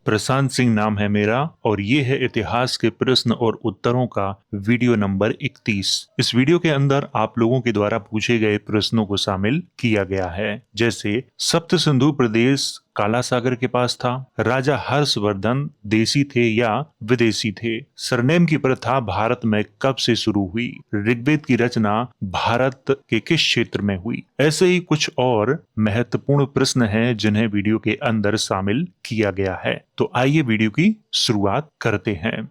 प्रशांत सिंह नाम है मेरा और ये है इतिहास के प्रश्न और उत्तरों का वीडियो नंबर 31। इस वीडियो के अंदर आप लोगों के द्वारा पूछे गए प्रश्नों को शामिल किया गया है, जैसे सप्त सिंधु प्रदेश काला सागर के पास था, राजा हर्षवर्धन देसी थे या विदेशी थे, सरनेम की प्रथा भारत में कब से शुरू हुई, ऋग्वेद की रचना भारत के किस क्षेत्र में हुई। ऐसे ही कुछ और महत्वपूर्ण प्रश्न हैं जिन्हें वीडियो के अंदर शामिल किया गया है। तो आइए वीडियो की शुरुआत करते हैं।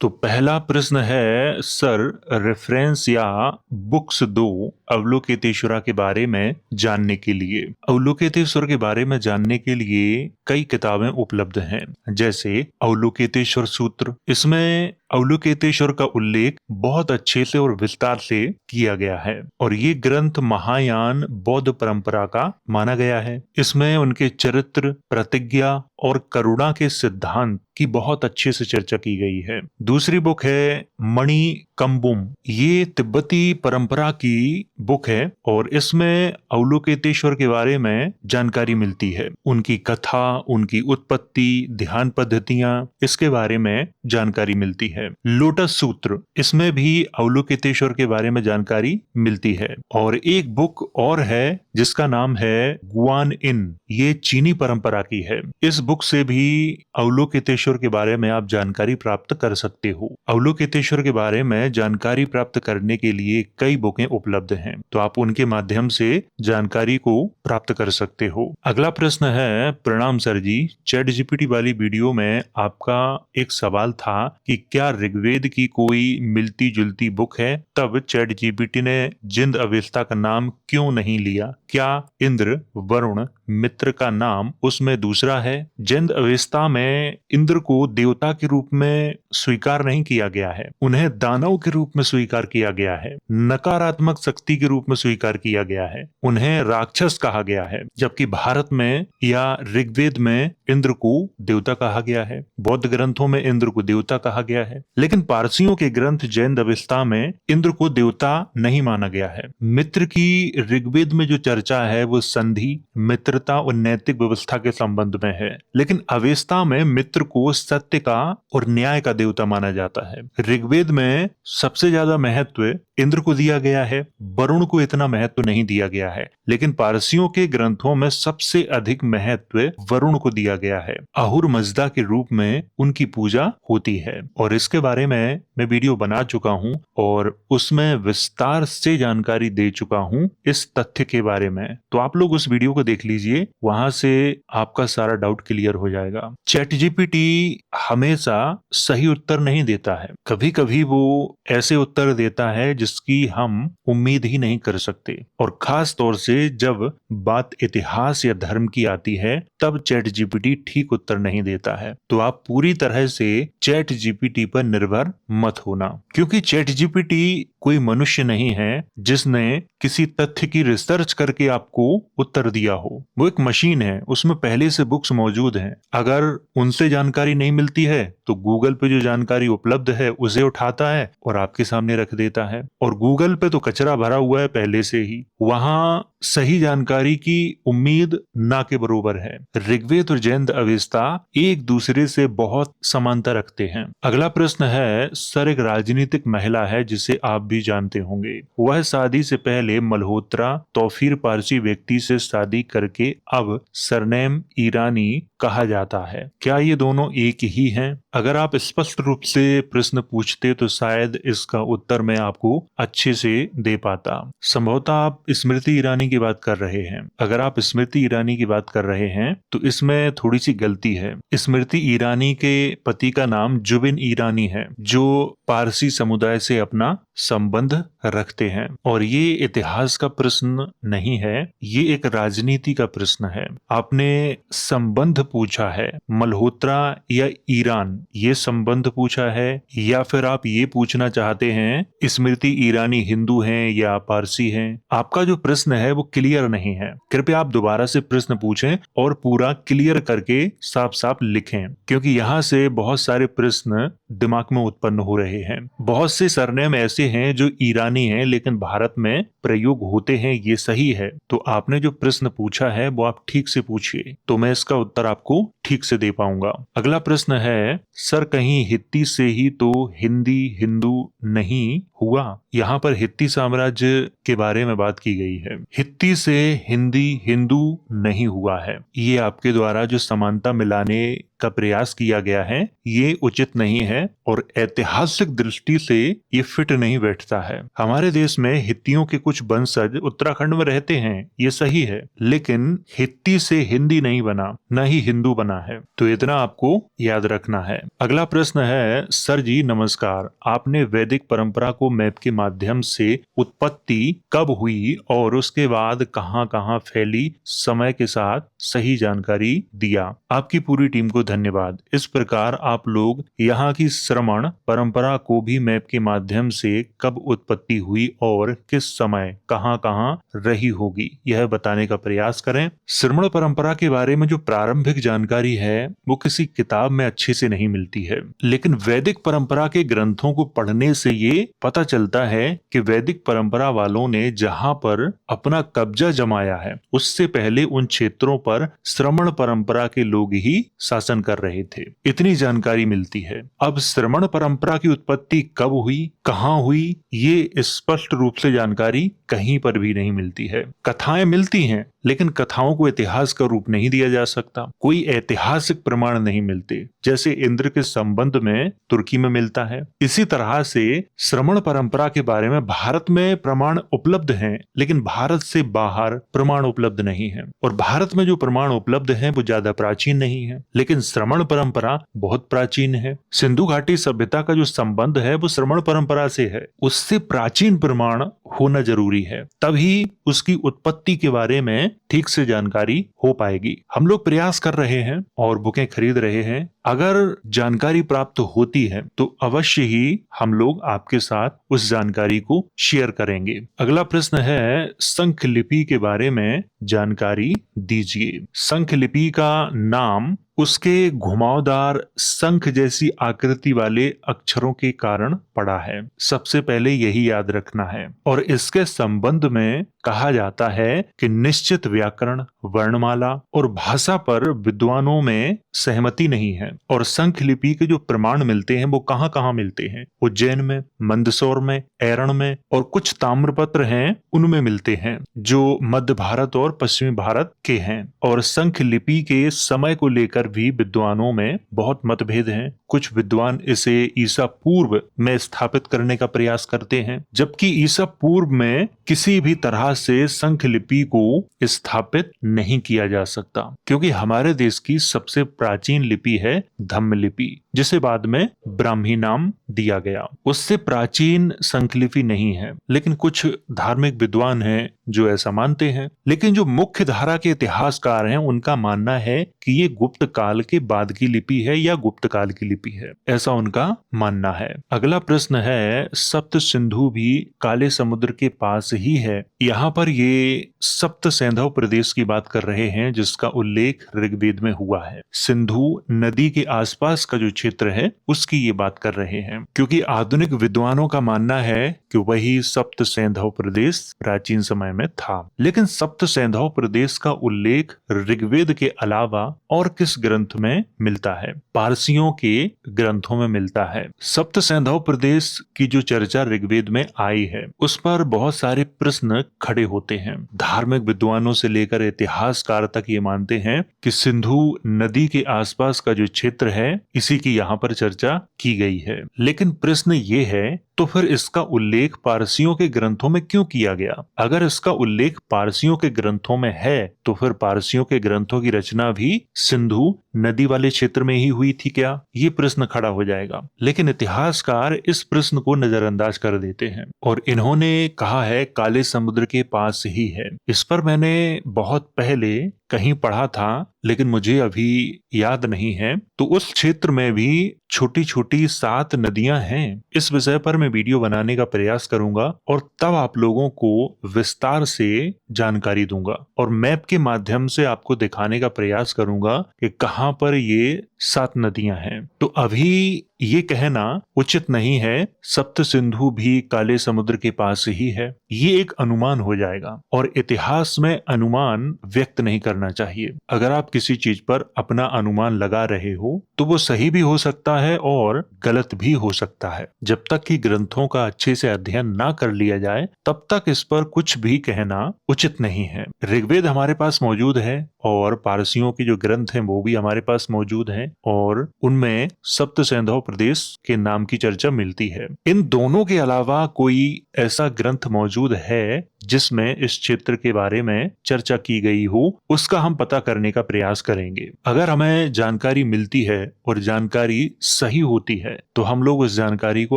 तो पहला प्रश्न है, सर रेफरेंस या बुक्स दो अवलोकितेश्वरा के बारे में जानने के लिए। अवलोकितेश्वर के बारे में जानने के लिए कई किताबें उपलब्ध हैं, जैसे अवलोकितेश्वर सूत्र। इसमें अवलोकितेश्वर का उल्लेख बहुत अच्छे से और विस्तार से किया गया है और ये ग्रंथ महायान बौद्ध परंपरा का माना गया है। इसमें उनके चरित्र, प्रतिज्ञा और करुणा के सिद्धांत की बहुत अच्छे से चर्चा की गई है। दूसरी बुक है मणि कम्बुम। ये तिब्बती परंपरा की बुक है और इसमें अवलोकितेश्वर के बारे में जानकारी मिलती है, उनकी कथा, उनकी उत्पत्ति, ध्यान पद्धतियां, इसके बारे में जानकारी मिलती है। लोटस सूत्र, इसमें भी अवलोकितेश्वर के बारे में जानकारी मिलती है। और एक बुक और है जिसका नाम है गुआन इन, ये चीनी परंपरा की है। इस बुक से भी अवलोकितेश्वर के बारे में आप जानकारी प्राप्त कर सकते हो। अवलोकितेश्वर के बारे में जानकारी प्राप्त करने के लिए कई बुकें उपलब्ध हैं, तो आप उनके माध्यम से जानकारी को प्राप्त कर सकते हो। अगला प्रश्न है, प्रणाम सर जी, चैट जीपीटी वाली वीडियो में आपका एक सवाल था कि क्या ऋग्वेद की कोई मिलती जुलती बुक है, तब चैट जीपीटी ने जिंद अवेस्ता का नाम क्यों नहीं लिया? क्या इंद्र, वरुण, मित्र का नाम उसमें दूसरा है? जिंद अवेस्ता में इंद्र को देवता के रूप में स्वीकार नहीं किया गया है, उन्हें दानव के रूप में स्वीकार किया गया है, नकारात्मक शक्ति के रूप में स्वीकार किया गया है, उन्हें राक्षस कहा गया है। जबकि भारत में या ऋग्वेद में इंद्र को देवता कहा गया है, बौद्ध ग्रंथों में इंद्र को देवता कहा गया है, लेकिन पारसियों के ग्रंथ जैन अवेस्ता में इंद्र को देवता नहीं माना गया है। मित्र की ऋग्वेद में जो चर्चा है वो संधि, मित्रता और नैतिक व्यवस्था के संबंध में है, लेकिन अवेस्ता में मित्र को सत्य का और न्याय का देवता माना जाता है। ऋग्वेद में सबसे ज्यादा महत्व इंद्र को दिया गया है, वरुण को इतना महत्व नहीं दिया गया है, लेकिन पारसियों के ग्रंथों में सबसे अधिक महत्व वरुण को दिया गया है। अहुर मजदा के रूप में उनकी पूजा होती है और इसके बारे में मैं वीडियो बना चुका हूं और उसमें विस्तार से जानकारी दे चुका हूं इस तथ्य के बारे में, तो आप लोग उस वीडियो को देख लीजिए, वहां से आपका सारा डाउट क्लियर हो जाएगा। चैट जीपीटी हमेशा सही उत्तर नहीं देता है, कभी कभी वो ऐसे उत्तर देता है जिसकी हम उम्मीद ही नहीं कर सकते, और खास तौर से जब बात इतिहास या धर्म की आती है तब चैट जीपीटी ठीक उत्तर नहीं देता है। तो आप पूरी तरह से चैट जीपीटी पर निर्भर मत होना, क्योंकि चैट जीपीटी कोई मनुष्य नहीं है जिसने किसी तथ्य की रिसर्च करके आपको उत्तर दिया हो। वो एक मशीन है, उसमें पहले से बुक्स मौजूद हैं। अगर उनसे जानकारी नहीं मिलती है तो गूगल पे जो जानकारी उपलब्ध है उसे उठाता है और आपके सामने रख देता है, और गूगल पे तो कचरा भरा हुआ है पहले से ही, वहां सही जानकारी की उम्मीद ना के बरोबर है। ऋग्वेद और जैन अवेस्ता एक दूसरे से बहुत समानता रखते हैं। अगला प्रश्न है, सर एक राजनीतिक महिला है जिसे आप भी जानते होंगे, वह शादी से पहले मल्होत्रा तो फिर पारसी व्यक्ति से शादी करके अब सरनेम ईरानी कहा जाता है, क्या ये दोनों एक ही हैं? अगर आप स्पष्ट रूप से प्रश्न पूछते तो शायद इसका उत्तर मैं आपको अच्छे से दे पाता। संभवतः आप स्मृति ईरानी की बात कर रहे हैं। अगर आप स्मृति ईरानी की बात कर रहे हैं तो इसमें थोड़ी सी गलती है। स्मृति ईरानी के पति का नाम जुबिन ईरानी है, जो पारसी समुदाय से अपना संबंध रखते हैं, और ये इतिहास का प्रश्न नहीं है, ये एक राजनीति का प्रश्न है। आपने संबंध पूछा है, मल्होत्रा या ईरान ये संबंध पूछा है, या फिर आप ये पूछना चाहते हैं स्मृति ईरानी हिंदू हैं या पारसी हैं? आपका जो प्रश्न है वो क्लियर नहीं है। कृपया आप दोबारा से प्रश्न पूछें और पूरा क्लियर करके साफ साफ लिखें, क्योंकि यहाँ से बहुत सारे प्रश्न दिमाग में उत्पन्न हो रहे हैं। बहुत से सरनेम ऐसे हैं जो ईरानी हैं लेकिन भारत में प्रयोग होते हैं ये सही है, तो आपने जो प्रश्न पूछा है वो आप ठीक से पूछिए, तो मैं इसका उत्तर आपको ठीक से दे पाऊंगा। अगला प्रश्न है, सर कहीं हित्ती से ही तो हिंदी हिंदू नहीं हुआ? यहाँ पर हित्ती साम्राज्य के बारे में बात की गई है। हित्ती से हिंदी हिंदू नहीं हुआ है। ये आपके द्वारा जो समानता मिलाने का प्रयास किया गया है ये उचित नहीं है और ऐतिहासिक दृष्टि से ये फिट नहीं बैठता है। हमारे देश में हित्तियों के कुछ वंशज उत्तराखंड में रहते हैं, ये सही है, लेकिन हित्ती से हिंदी नहीं बना, न ही हिंदू बना है, तो इतना आपको याद रखना है। अगला प्रश्न है, सर जी नमस्कार, आपने वैदिक परंपरा को मैप के माध्यम से उत्पत्ति कब हुई और उसके बाद कहां कहां फैली समय के साथ सही जानकारी दिया। आपकी पूरी टीम को धन्यवाद। इस प्रकार आप लोग यहाँ की श्रमण परंपरा को भी मैप के माध्यम से कब उत्पत्ति हुई और किस समय कहां कहां रही होगी यह बताने का प्रयास करें। श्रमण परंपरा के बारे में जो प्रारंभिक जानकारी है वो किसी किताब में अच्छे से नहीं मिलती है, लेकिन वैदिक परंपरा के ग्रंथों को पढ़ने से ये पता चलता है कि वैदिक परंपरा वालों ने जहां पर अपना कब्जा जमाया है उससे पहले उन क्षेत्रों पर श्रमण परंपरा के लोग ही शासन कर रहे थे। इतनी जानकारी मिलती है। अब श्रमण परंपरा की उत्पत्ति कब हुई, कहां हुई, ये स्पष्ट रूप से जानकारी कहीं पर भी नहीं मिलती है। कथाएं मिलती हैं, लेकिन कथाओं को इतिहास का रूप नहीं दिया जा सकता। कोई ऐतिहासिक प्रमाण नहीं मिलते, जैसे इंद्र के संबंध में तुर्की में मिलता है। इसी तरह से श्रमण परंपरा के बारे में भारत में प्रमाण उपलब्ध हैं, लेकिन भारत से बाहर प्रमाण उपलब्ध नहीं है। और भारत में जो प्रमाण उपलब्ध हैं वो ज्यादा प्राचीन नहीं है, लेकिन श्रमण परंपरा बहुत प्राचीन है। सिंधु घाटी सभ्यता का जो संबंध है वो श्रमण परंपरा से है। उससे प्राचीन प्रमाण होना जरूरी है, तभी उसकी उत्पत्ति के बारे में ठीक से जानकारी हो पाएगी। हम लोग प्रयास कर रहे हैं और बुकें खरीद रहे हैं। अगर जानकारी प्राप्त होती है तो अवश्य ही हम लोग आपके साथ उस जानकारी को शेयर करेंगे। अगला प्रश्न है, शंख लिपि के बारे में जानकारी दीजिए। शंख लिपि का नाम उसके घुमावदार शंख जैसी आकृति वाले अक्षरों के कारण पड़ा है। सबसे पहले यही याद रखना है। और इसके संबंध में कहा जाता है कि निश्चित व्याकरण, वर्णमाला और भाषा पर विद्वानों में सहमति नहीं है। और शंख लिपि के जो प्रमाण मिलते हैं वो कहाँ कहाँ मिलते हैं? उज्जैन में, मंदसौर में, ऐरण में, और कुछ ताम्रपत्र हैं उनमें मिलते हैं जो मध्य भारत और पश्चिमी भारत के हैं। और शंख लिपि के समय को लेकर भी विद्वानों में बहुत मतभेद हैं। कुछ विद्वान इसे ईसा पूर्व में स्थापित करने का प्रयास करते हैं, जबकि ईसा पूर्व में किसी भी तरह से शंख लिपि को स्थापित नहीं किया जा सकता, क्योंकि हमारे देश की सबसे प्राचीन लिपि है धम्म लिपि, जिसे बाद में ब्राह्मी नाम दिया गया। उससे प्राचीन शंख लिपि नहीं है, लेकिन कुछ धार्मिक विद्वान हैं जो ऐसा मानते हैं। लेकिन जो मुख्य धारा के इतिहासकार हैं उनका मानना है कि ये गुप्त काल के बाद की लिपि है या गुप्त काल की लिपि है, ऐसा उनका मानना है। अगला प्रश्न है, सप्त सिंधु भी काले समुद्र के पास ही है। यहाँ पर ये सप्त सैंधव प्रदेश की बात कर रहे हैं जिसका उल्लेख ऋग्वेद में हुआ है। सिंधु नदी के आसपास का जो क्षेत्र है उसकी ये बात कर रहे हैं, क्योंकि आधुनिक विद्वानों का मानना है कि वही सप्त सैंधव प्रदेश प्राचीन समय में था। लेकिन सप्त सैंधव प्रदेश का उल्लेख ऋग्वेद के अलावा और किस ग्रंथ में मिलता है? पारसियों के ग्रंथों में मिलता है। सप्त सैंधव प्रदेश की जो चर्चा ऋग्वेद में आई है उस पर बहुत सारे प्रश्न खड़े होते हैं। धार्मिक विद्वानों से लेकर इतिहासकार तक ये मानते हैं कि सिंधु नदी के आसपास का जो क्षेत्र है इसी की यहाँ पर चर्चा की गई है। लेकिन प्रश्न ये है, तो फिर इसका उल्लेख पारसियों के ग्रंथों में क्यों किया गया? अगर इसका उल्लेख पारसियों के ग्रंथों में है तो फिर पारसियों के ग्रंथों की रचना भी सिंधु नदी वाले क्षेत्र में ही हुई थी क्या? ये प्रश्न खड़ा हो जाएगा। लेकिन इतिहासकार इस प्रश्न को नजरअंदाज कर देते हैं और इन्होंने कहा है काले समुद्र के पास ही है। इस पर मैंने बहुत पहले कहीं पढ़ा था, लेकिन मुझे अभी याद नहीं है। तो उस क्षेत्र में भी छोटी छोटी 7 नदियां हैं। इस विषय पर मैं वीडियो बनाने का प्रयास करूंगा और तब आप लोगों को विस्तार से जानकारी दूंगा और मैप के माध्यम से आपको दिखाने का प्रयास करूंगा कि कहां पर ये 7 नदियां हैं। तो अभी ये कहना उचित नहीं है सप्त सिंधु भी काले समुद्र के पास ही है। ये एक अनुमान हो जाएगा और इतिहास में अनुमान व्यक्त नहीं करना चाहिए। अगर आप किसी चीज पर अपना अनुमान लगा रहे हो तो वो सही भी हो सकता है और गलत भी हो सकता है। जब तक कि ग्रंथों का अच्छे से अध्ययन ना कर लिया जाए तब तक इस पर कुछ भी कहना उचित नहीं है। ऋग्वेद हमारे पास मौजूद है और पारसियों के जो ग्रंथ हैं वो भी हमारे पास मौजूद हैं और उनमें सप्त सैंधव प्रदेश के नाम की चर्चा मिलती है। इन दोनों के अलावा कोई ऐसा ग्रंथ मौजूद है जिसमें इस क्षेत्र के बारे में चर्चा की गई हो, उसका हम पता करने का प्रयास करेंगे। अगर हमें जानकारी मिलती है और जानकारी सही होती है तो हम लोग उस जानकारी को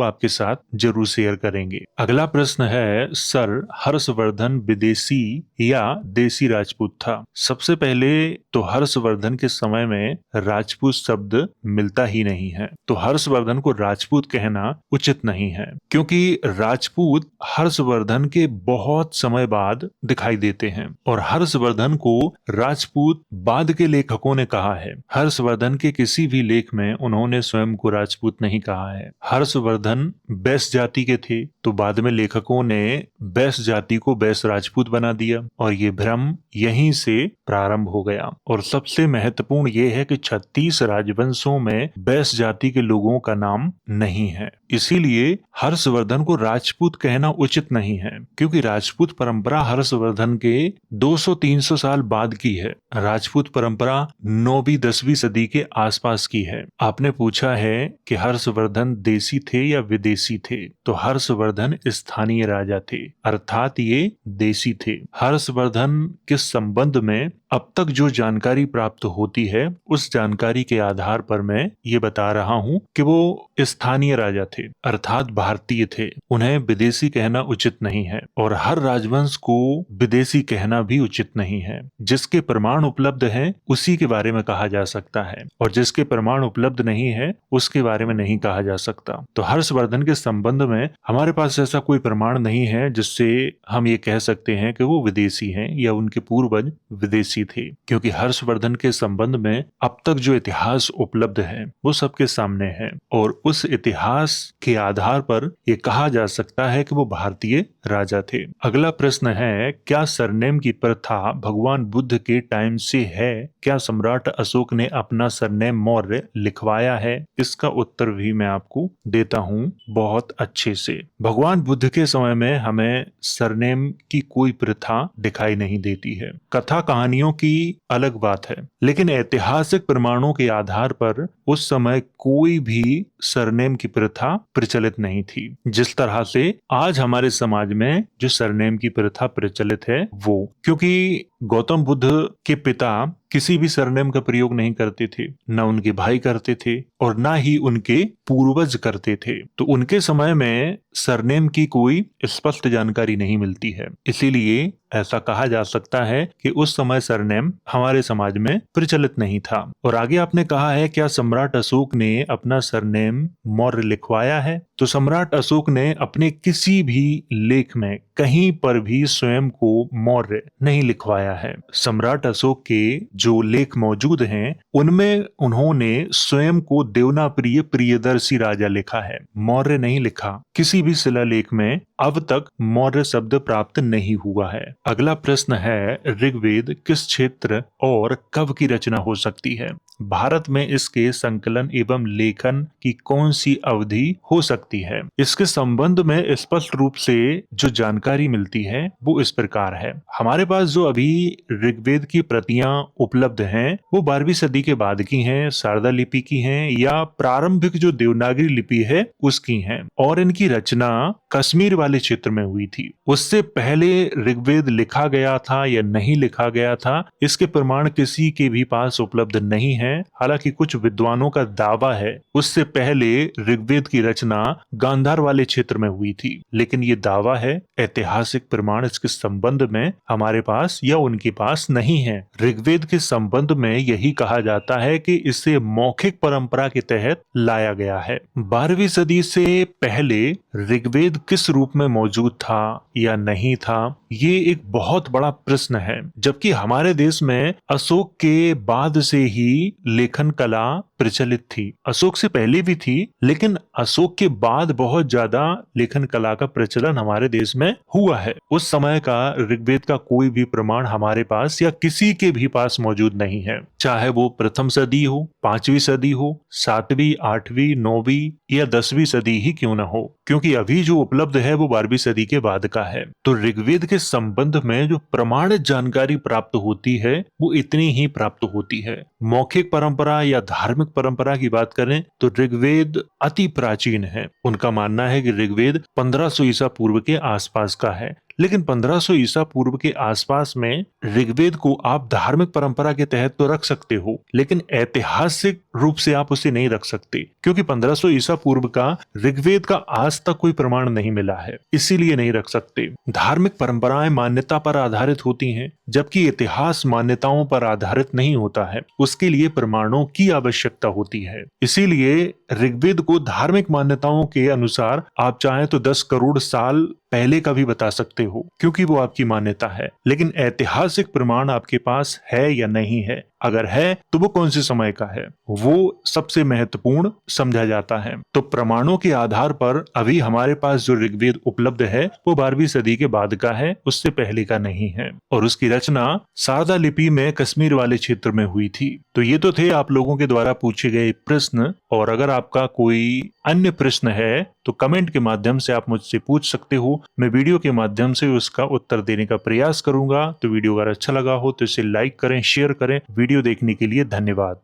आपके साथ जरूर शेयर करेंगे। अगला प्रश्न है, सर हर्षवर्धन विदेशी या देसी राजपूत था? सबसे पहले तो हर्षवर्धन के समय में राजपूत शब्द मिलता ही नहीं है, तो हर्षवर्धन को राजपूत कहना उचित नहीं है, क्योंकि राजपूत हर्षवर्धन के बहुत समय बाद दिखाई देते हैं और हर्षवर्धन को राजपूत बाद के लेखकों ने कहा है। हर्षवर्धन के किसी भी लेख में उन्होंने स्वयं को राजपूत नहीं कहा है। हर्षवर्धन बैस जाति के थे तो बाद में लेखकों ने बैस जाति को बैस राजपूत बना दिया और ये भ्रम यहीं से प्रारंभ हो गया। और सबसे महत्वपूर्ण ये है कि 36 राजवंशों में बैस जाति के लोगों का नाम नहीं है, इसीलिए हर्षवर्धन को राजपूत कहना उचित नहीं है, क्योंकि राजपूत परंपरा हर्षवर्धन के 200-300 साल बाद की है। राजपूत परंपरा 9वीं 10वीं सदी के आसपास की है। आपने पूछा है कि हर्षवर्धन देसी थे या विदेशी थे, तो हर्षवर्धन स्थानीय राजा थे, अर्थात ये देसी थे। हर्षवर्धन के संबंध में अब तक जो जानकारी प्राप्त होती है उस जानकारी के आधार पर मैं ये बता रहा हूँ कि वो स्थानीय राजा थे, अर्थात भारतीय थे। उन्हें विदेशी कहना उचित नहीं है और हर राजवंश को विदेशी कहना भी उचित नहीं है। जिसके प्रमाण उपलब्ध हैं उसी के बारे में कहा जा सकता है और जिसके प्रमाण उपलब्ध नहीं है उसके बारे में नहीं कहा जा सकता। तो हर्षवर्धन के संबंध में हमारे पास ऐसा कोई प्रमाण नहीं है जिससे हम ये कह सकते हैं कि वो विदेशी हैं या उनके पूर्वज विदेशी थे, क्योंकि हर्षवर्धन के संबंध में अब तक जो इतिहास उपलब्ध है वो सबके सामने है और उस इतिहास के आधार पर ये कहा जा सकता है कि वो भारतीय राजा थे। अगला प्रश्न है, क्या सरनेम की प्रथा भगवान बुद्ध के टाइम से है? क्या सम्राट अशोक ने अपना सरनेम मौर्य लिखवाया है? इसका उत्तर भी मैं आपको देता हूँ बहुत अच्छे से। भगवान बुद्ध के समय में हमें सरनेम की कोई प्रथा दिखाई नहीं देती है। कथा कहानियों की अलग बात है, लेकिन ऐतिहासिक प्रमाणों के आधार पर उस समय कोई भी सरनेम की प्रथा प्रचलित नहीं थी। जिस तरह से आज हमारे समाज में जो सरनेम की प्रथा प्रचलित है वो, क्योंकि गौतम बुद्ध के पिता किसी भी सरनेम का प्रयोग नहीं करते थे, न उनके भाई करते थे और न ही उनके पूर्वज करते थे, तो उनके समय में सरनेम की कोई स्पष्ट जानकारी नहीं मिलती है। इसीलिए ऐसा कहा जा सकता है कि उस समय सरनेम हमारे समाज में प्रचलित नहीं था। और आगे आपने कहा है, क्या सम्राट अशोक ने अपना सरनेम मौर्य लिखवाया है? तो सम्राट अशोक ने अपने किसी भी लेख में कहीं पर भी स्वयं को मौर्य नहीं लिखवाया है। सम्राट अशोक के जो लेख मौजूद हैं उनमें उन्होंने स्वयं को देवनाप्रिय प्रियदर्शी राजा लिखा है, मौर्य नहीं लिखा। किसी भी शिलालेख में अब तक मौर्य शब्द प्राप्त नहीं हुआ है। अगला प्रश्न है, ऋग्वेद किस क्षेत्र और कब की रचना हो सकती है? भारत में इसके संकलन एवं लेखन की कौन सी अवधि हो सकती है? इसके संबंध में स्पष्ट रूप से जो जानकारी मिलती है वो इस प्रकार है। हमारे पास जो अभी ऋग्वेद की प्रतियां उपलब्ध हैं वो 12वीं सदी के बाद की हैं, शारदा लिपि की हैं या प्रारंभिक जो देवनागरी लिपि है उसकी हैं और इनकी रचना कश्मीर वाले क्षेत्र में हुई थी। उससे पहले ऋग्वेद लिखा गया था या नहीं लिखा गया था इसके प्रमाण किसी के भी पास उपलब्ध नहीं है। हालांकि कुछ विद्वानों का दावा है उससे पहले ऋग्वेद की रचना गांधार वाले क्षेत्र में हुई थी, लेकिन ये दावा है, ऐतिहासिक प्रमाण इसके संबंध में हमारे पास या उनके पास नहीं है। ऋग्वेद के संबंध में यही कहा जाता है कि इसे मौखिक परंपरा के तहत लाया गया है। 12वीं सदी से पहले ऋग्वेद ऋग्वेद किस रूप में मौजूद था या नहीं था, ये एक बहुत बड़ा प्रश्न है। जबकि हमारे देश में अशोक के बाद से ही लेखन कला प्रचलित थी। अशोक से पहले भी थी, लेकिन अशोक के बाद बहुत ज्यादा लेखन कला का प्रचलन हमारे देश में हुआ है। उस समय का ऋग्वेद का कोई भी प्रमाण हमारे पास या किसी के भी पास मौजूद नहीं है, चाहे वो प्रथम सदी हो, 5वीं सदी हो, 7वीं, 8वीं, 9वीं या 10वीं सदी ही क्यों न हो, क्योंकि अभी जो उपलब्ध है वो 12वीं सदी के बाद का है। तो ऋग्वेद के संबंध में जो प्रमाणित जानकारी प्राप्त होती है वो इतनी ही प्राप्त होती है। मौखिक परंपरा या धार्मिक परंपरा की बात करें तो ऋग्वेद अति प्राचीन है। उनका मानना है कि ऋग्वेद 1500 ईसा पूर्व के आसपास का है, लेकिन 1500 ईसा पूर्व के आसपास में ऋग्वेद को आप धार्मिक परंपरा के तहत तो रख सकते हो, लेकिन ऐतिहासिक रूप से आप उसे नहीं रख सकते, क्योंकि 1500 ईसा पूर्व का ऋग्वेद का आज तक कोई प्रमाण नहीं मिला है, इसीलिए नहीं रख सकते। धार्मिक परंपराएं मान्यता पर आधारित होती हैं, जबकि इतिहास मान्यताओं पर आधारित नहीं होता है। उसके लिए प्रमाणों की आवश्यकता होती है। इसीलिए ऋग्वेद को धार्मिक मान्यताओं के अनुसार आप चाहें तो 10 करोड़ साल पहले का भी बता सकते हो, क्योंकि वो आपकी मान्यता है। लेकिन ऐतिहासिक प्रमाण आपके पास है या नहीं है, अगर है तो वो कौन से समय का है, वो सबसे महत्वपूर्ण समझा जाता है। तो प्रमाणों के आधार पर अभी हमारे पास जो ऋग्वेद उपलब्ध है वो 12वीं सदी के बाद का है, उससे पहले का नहीं है। और उसकी रचना सारदा लिपि में कश्मीर वाले क्षेत्र में हुई थी। तो ये तो थे आप लोगों के द्वारा पूछे गए प्रश्न, और अगर आपका कोई अन्य प्रश्न है तो कमेंट के माध्यम से आप मुझसे पूछ सकते हो। मैं वीडियो के माध्यम से उसका उत्तर देने का प्रयास करूंगा। तो वीडियो अगर अच्छा लगा हो तो इसे लाइक करें, शेयर करें। वीडियो देखने के लिए धन्यवाद।